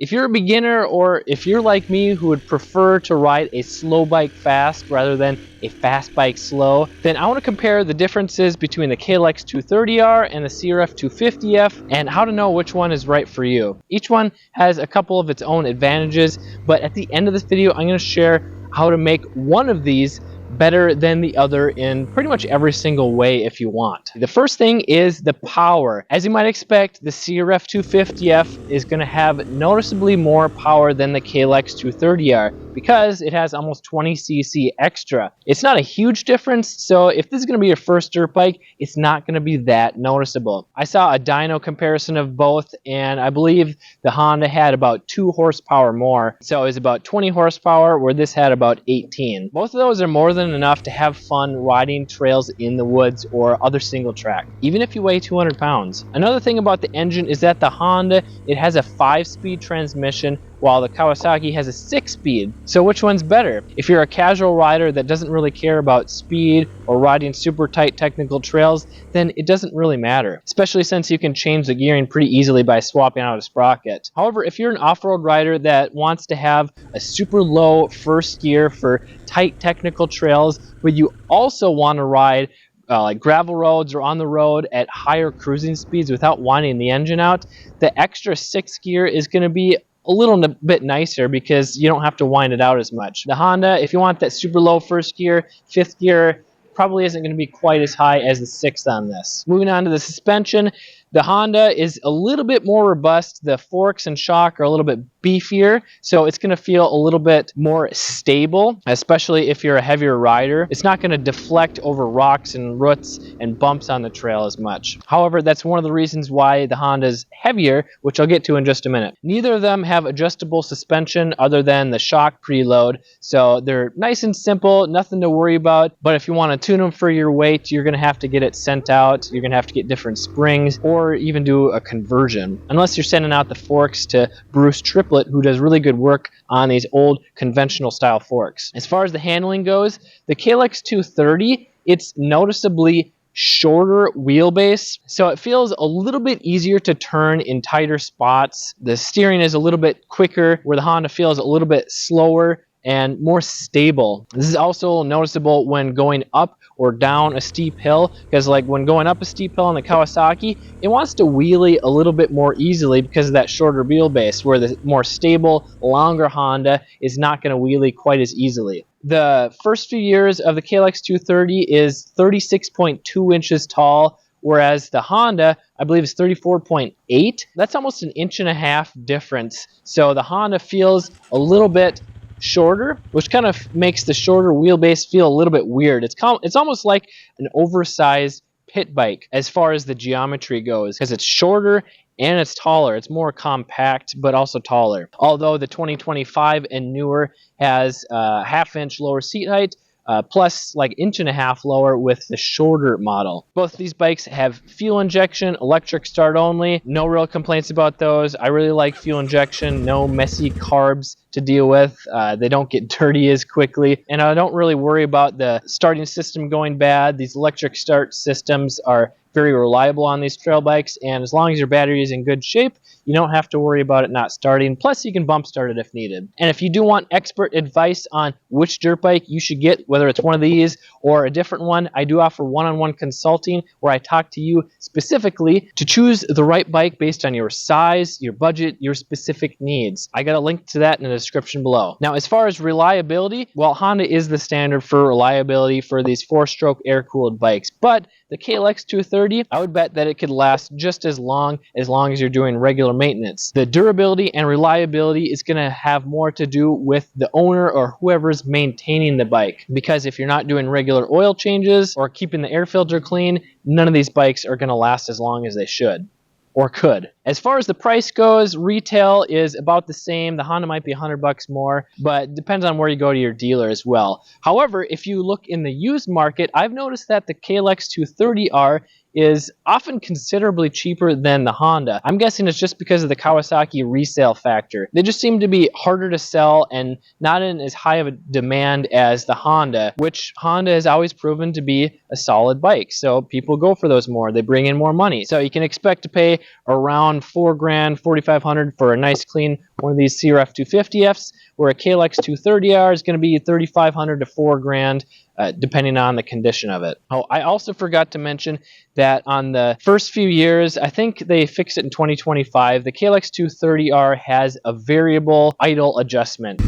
If you're a beginner, or if you're like me who would prefer to ride a slow bike fast rather than a fast bike slow, then I want to compare the differences between the KLX230R and the CRF250F and how to know which one is right for you. Each one has a couple of its own advantages, but at the end of this video I'm going to share how to make one of these better than the other in pretty much every single way if you want. The first thing is the power. As you might expect, the CRF250F is going to have noticeably more power than the KLX230R because it has almost 20cc extra. It's not a huge difference, so if this is going to be your first dirt bike, it's not going to be that noticeable. I saw a dyno comparison of both, and I believe the Honda had about 2 horsepower more, so it was about 20 horsepower where this had about 18. Both of those are more than enough to have fun riding trails in the woods or other single track, even if you weigh 200 pounds. Another thing about the engine is that the Honda, it has a 5-speed transmission while the Kawasaki has a 6-speed. So which one's better? If you're a casual rider that doesn't really care about speed or riding super tight technical trails, then it doesn't really matter, especially since you can change the gearing pretty easily by swapping out a sprocket. However, if you're an off-road rider that wants to have a super low first gear for tight technical trails, but you also want to ride like gravel roads or on the road at higher cruising speeds without winding the engine out, the extra 6th gear is going to be a little bit nicer because you don't have to wind it out as much. The Honda, if you want that super low first gear, 5th gear probably isn't going to be quite as high as the 6th on this. Moving on to the suspension, the Honda is a little bit more robust. The forks and shock are a little bit beefier, so it's going to feel a little bit more stable, especially if you're a heavier rider. It's not going to deflect over rocks and roots and bumps on the trail as much. However, that's one of the reasons why the Honda is heavier, which I'll get to in just a minute. Neither of them have adjustable suspension other than the shock preload, so they're nice and simple, nothing to worry about. But if you want to tune them for your weight, you're going to have to get it sent out. You're going to have to get different springs or even do a conversion, unless you're sending out the forks to Bruce Triplett, who does really good work on these old conventional style forks. As far as the handling goes, the KLX230, it's noticeably shorter wheelbase, so it feels a little bit easier to turn in tighter spots. The steering is a little bit quicker, where the Honda feels a little bit slower and more stable. This is also noticeable when going up or down a steep hill, because like when going up a steep hill on the Kawasaki, it wants to wheelie a little bit more easily because of that shorter wheelbase, where the more stable, longer Honda is not going to wheelie quite as easily. The first few years of the KLX230 is 36.2 inches tall, whereas the Honda, I believe, is 34.8. That's almost an 1.5 inch difference. So the Honda feels a little bit shorter, which kind of makes the shorter wheelbase feel a little bit weird. It's almost like an oversized pit bike as far as the geometry goes, because it's shorter and it's taller. It's more compact, but also taller. Although the 2025 and newer has a 1/2 inch lower seat height, plus like 1.5 inch lower with the shorter model. Both of these bikes have fuel injection, electric start only. No real complaints about those. I really like fuel injection, no messy carbs to deal with. They don't get dirty as quickly, and I don't really worry about the starting system going bad. These electric start systems are very reliable on these trail bikes, and as long as your battery is in good shape, you don't have to worry about it not starting. Plus, you can bump start it if needed. And if you do want expert advice on which dirt bike you should get, whether it's one of these or a different one, I do offer one-on-one consulting where I talk to you specifically to choose the right bike based on your size, your budget, your specific needs. I got a link to that in the description below. Now, as far as reliability, well, Honda is the standard for reliability for these 4-stroke air-cooled bikes, but the KLX230, I would bet that it could last just as long as you're doing regular maintenance. The durability and reliability is going to have more to do with the owner or whoever's maintaining the bike, because if you're not doing regular oil changes or keeping the air filter clean, none of these bikes are going to last as long as they should. Or could. As far as the price goes, retail is about the same. The Honda might be $100 more, but it depends on where you go to your dealer as well. However, if you look in the used market, I've noticed that the KLX230R is often considerably cheaper than the Honda. I'm guessing it's just because of the Kawasaki resale factor. They just seem to be harder to sell and not in as high of a demand as the Honda, which Honda has always proven to be a solid bike. So people go for those more. They bring in more money. So you can expect to pay around $4,000, $4,500 for a nice clean one of these CRF250Fs, where a KLX230R is going to be $3,500 to $4,000, depending on the condition of it. Oh, I also forgot to mention that on the first few years, I think they fixed it in 2025, the KLX230R has a variable idle adjustment,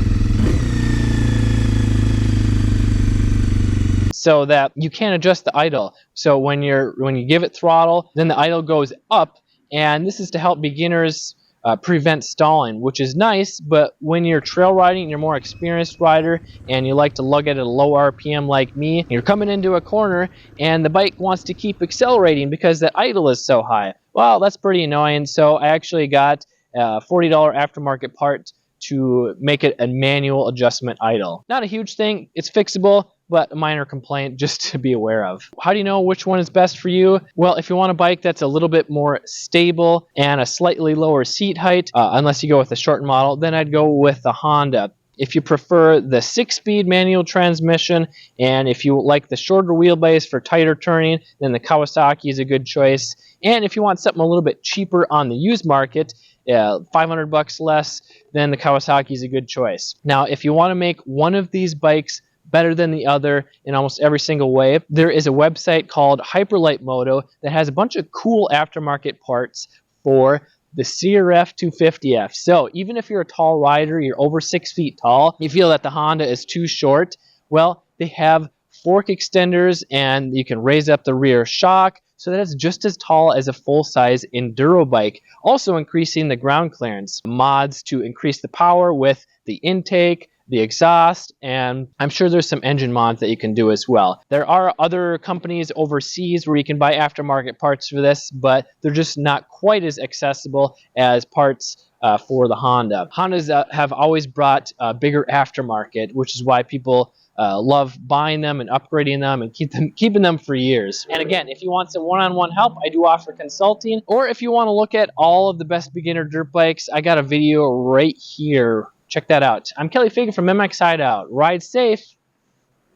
so that you can't adjust the idle. So when you give it throttle, then the idle goes up, and this is to help beginners prevent stalling, which is nice. But when you're trail riding and you're a more experienced rider and you like to lug it at a low RPM like me, you're coming into a corner and the bike wants to keep accelerating because the idle is so high. Well, that's pretty annoying. So I actually got a $40 aftermarket part to make it a manual adjustment idle. Not a huge thing, it's fixable, but a minor complaint just to be aware of. How do you know which one is best for you? Well, if you want a bike that's a little bit more stable and a slightly lower seat height, unless you go with the short model, then I'd go with the Honda. If you prefer the 6-speed manual transmission, and if you like the shorter wheelbase for tighter turning, then the Kawasaki is a good choice. And if you want something a little bit cheaper on the used market, $500 less, then the Kawasaki is a good choice. Now, if you want to make one of these bikes better than the other in almost every single way, there is a website called Hyperlight Moto that has a bunch of cool aftermarket parts for the CRF250F. So even if you're a tall rider, you're over 6 feet tall, you feel that the Honda is too short, well, they have fork extenders and you can raise up the rear shock so that it's just as tall as a full-size enduro bike, also increasing the ground clearance. Mods to increase the power with the intake, the exhaust, and I'm sure there's some engine mods that you can do as well. There are other companies overseas where you can buy aftermarket parts for this, but they're just not quite as accessible as parts for the Honda. Hondas have always brought a bigger aftermarket, which is why people love buying them and upgrading them and keeping them for years. And again, if you want some one-on-one help, I do offer consulting. Or if you want to look at all of the best beginner dirt bikes, I got a video right here. Check that out. I'm Kelly Fagan from MXHideout. Ride safe.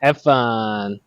Have fun.